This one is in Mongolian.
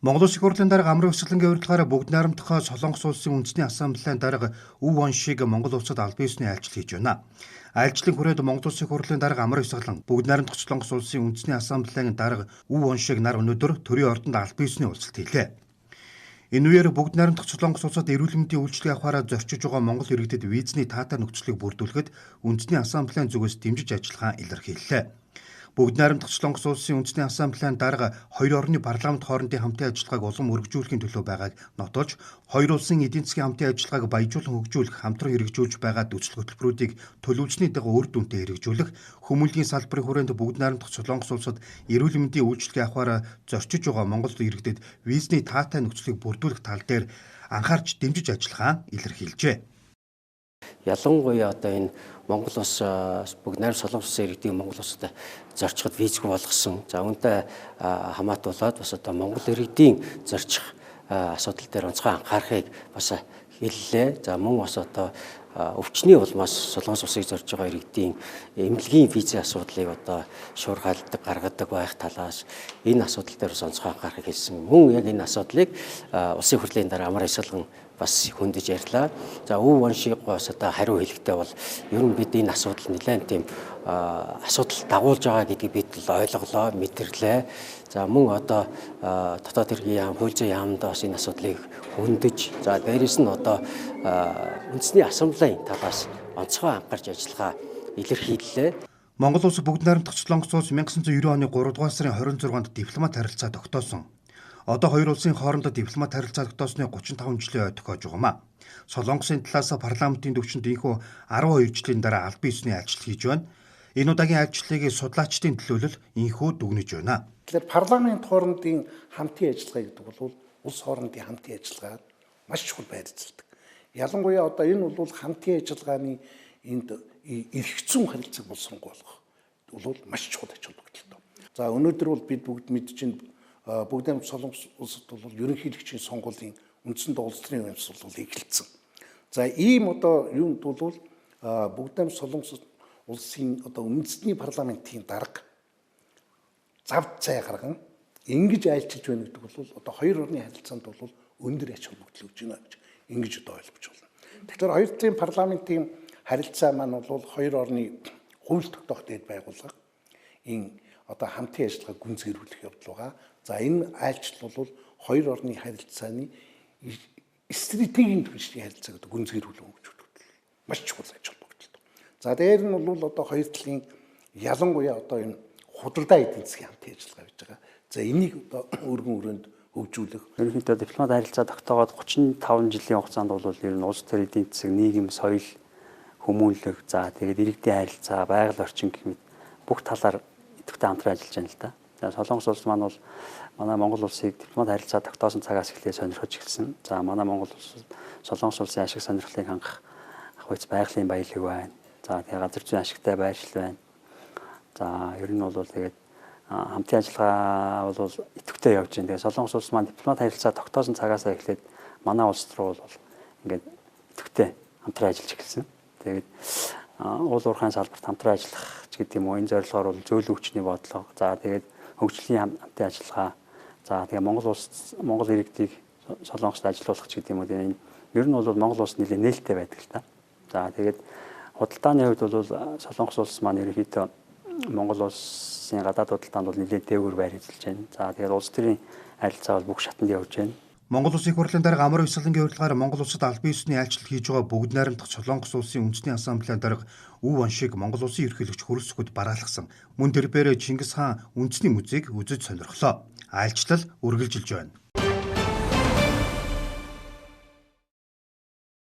Монгол Улсын их хурлын дарга Амрын Өсгөлөнгийн урилгаараа бүгд найрамдах Солонгос улсын үндэсний ассамблеийн дарга Өв Воншиг Монгол улсад албан ёсны айлчлал хийж байна. Айлчлалын хүрээд Монгол Улсын их хурлын дарга Амрын Өсгөлөн бүгд найрамдах Солонгос улсын үндэсний ассамблеийн дарга Өв Воншиг нар өнөөдөр төрийн ордонд албан ёсны уулзалт хийлээ. Энэ үеэр бүгд найрамдах Солонгос улсад эрүүл мэндийн үйлчилгээ авахаараа зорчиж байгаа Монгол иргэдэд визний таатай нөхцөлийг бүрдүүлэхэд үндэсний ассамблеийн зүгээс дэмжиж ажиллахаа илэрхийллээ. Бүгд найрамдах Солонгос улсын үндэсний ассамблеийн дарга хоёр орны парламент хоорондын хамтын ажиллагааг улам өргөжүүлэхийн төлөө байгааг нотолж, хоёр улсын эдийн засгийн хамтын ажиллагааг баяжуулан хөгжүүлэх, хамтран хэрэгжүүлж байгаа төсөл хөтөлбөрүүдийг төлөвлөсний дагуу үр дүнтэй хэрэгжүүлэх, хүмүүнлэгийн салбарын хүрээнд бүгд найрамдах Солонгос улсад эрүүл мэндийн үйлчилгээ авахаараа зорчиж байгаа Монгол иргэдэд визний таатай нөхцөлийг бүрдүүлэх тал дээр анхаарч дэмжиж ажиллахаа илэрхийлжээ. Ялангуяа одоо энэ Монгол улс бүгд найрамдах Солонгос улсын иргэдийг Монгол улсад зорчиход визгүй болгосон. За үүнтэй хамаатуулаад бас одоо Монгол иргэдийн зорчих асуудал дээр онцгой анхаарахыг бас хэллээ. За мөн бас одоо өвчний улмаас Солонгос улсыг зорж байгаа иргэдийн эмнэлгийн визийн асуудлыг одоо шуурхайлдаг, гаргадаг байх талаас энэ асуудал дээр бас онцгой анхаарахыг хэлсэн. Мөн яг энэ асуудлыг улсын хурлын дараа Амар Исалган бас хөндөж ярьлаа. За Өв Воншиг бас одоо хариу хэлэхдээ бол ер нь бид энэ асуудал нэлээд тийм асуудал дагуулж байгаа гэдгийг бид л ойлголоо, мэдэрлээ. За мөн одоо дотоод хэргийн яам, хууль зүйн яамд бас энэ асуудлыг хөндөж, за дээрээс нь одоо үндэсний ассамблеийн талаас онцгой анхаарч ажиллагаа илэрхийллээ. Монгол улс бүгд найрамдах Солонгос улс 1990 оны 3 дугаар сарын 26-нд дипломат харилцаа тогтоосон. Одоо хоёр улсын хоорондоо дипломат харилцаа тогтоосны 35 жилийн тохиож байгаамаа. Солонгосын талаас парламентын төвчөнд инхүү 12 жилийн дараа албан ёсны айлчлал хийж байна. Энэ удаагийн айлчлалыг судлаачдын төлөөлөл инхүү дүгнэж байна. Тэгэхээр парламент хоорондын хамтын ажиллагаа гэдэг бол улс хоорондын хамтын ажиллагаа маш чухал байрлалцдаг. Ялангуяа одоо энэ бол хамтын ажиллагааны энд эрхцэн харилцааг боловсронгуй болгох бол маш чухал ач холбогдолтой. За өнөөдөр бол бид бүгд мэдчихээн бүгд найрамдах Солонгос улсад бол ерөнхийлөгчийн сонгуулийн үндсэн улс төрийн юмс бол эхэлсэн. За ийм одоо юунд бол бүгд найрамдах Солонгос улсын одоо үндэсний парламентын дарга завд цай гарган ингэж айлчилж байна гэдэг бол одоо хоёр орны харилцаанд бол өндөр ач холбогдол өгж байна гэж ингэж одоо ойлгож байна. Тэгэхээр хоёр талын парламентын харилцаа маань бол хоёр орны хууль тогтоох дэд байгууллага энэ одоо хамтын ажиллагааг гүнзгийрүүлэх явдал байгаа. За энэ айлчлал бол хоёр орны харилцааны стратегийн түвшний харилцааг гүнзгийрүүлэх хөгжүүлэлт маш чухал ач холбогдолтой. За дээр нь бол одоо хоёр талын ялангуяа одоо энэ худалдаа эдийн засгийн хамтын ажиллагаа хийж байгаа. За энийг одоо өргөн өрөөнд хөгжүүлэх. Ерөнхийдөө дипломат харилцаа тогтоогоод 35 жилийн хугацаанд бол ер нь улс төр эдийн засаг, нийгэм, соёл, хүмүүнлэг, за тэгээд иргэдийн харилцаа, байгаль орчин гэх мэт бүх талаар идэвхтэй хамтран ажиллаж байна л да. За Солонгос улс маань бол манай Монгол улсыг дипломат харилцаа тогтоосон цагаас эхлээд сонирхож эхэлсэн. За манай Монгол улс Солонгос улсын ашиг сонирхлыг хангах ахуйц байгалийн баялаг байна. За тэгээд газар зүйн ашигтай байршил байна. За ер нь бол тэгээд хамтын ажиллагаа бол идэвхтэй явж байна. Тэгээд Солонгос улс маань дипломат харилцаа тогтоосон цагаас эхлээд манай улс руу бол ингээд идэвхтэй хамтран ажиллаж эхэлсэн. Тэгээд уул уурхайн салбарт хамтран ажиллах ч гэдэг юм уу, энэ зорилгоор бол зөөлөн хүчний бодлого, за тэгээд хөгжлийн хамтын ажиллагаа, за тэгээд Монгол иргэдийг Солонгост ажилуулах ч гэдэг юм уу, энэ ер нь бол Монгол улс нэлээд нээлттэй байдаг л та. За тэгээд худалдааны хувьд бол Солонгос улс маань ерөнхийдөө Монгол улсын гадаад худалдаанд бол нэлээд дээгүүр байр эзэлж байна. За тэгээд улс төрийн харилцаа бол бүх шатанд явж байна. Монгол Улсын их хурлын дарга Амар Исалгангийн урилгаар Монгол улсад албан ёсны айлчлал хийж байгаа бүгд найрамдах Солонгос улсын үндэсний ассамблеийн дарга Өв Воншиг Монгол улсын ерөнхийлөгч хөрөлсөхөд бараалгасан. Мөн тэрбээр Чингис хаан үндэсний музейг үзэж сонирхлоо. Айлчлал үргэлжилж байна.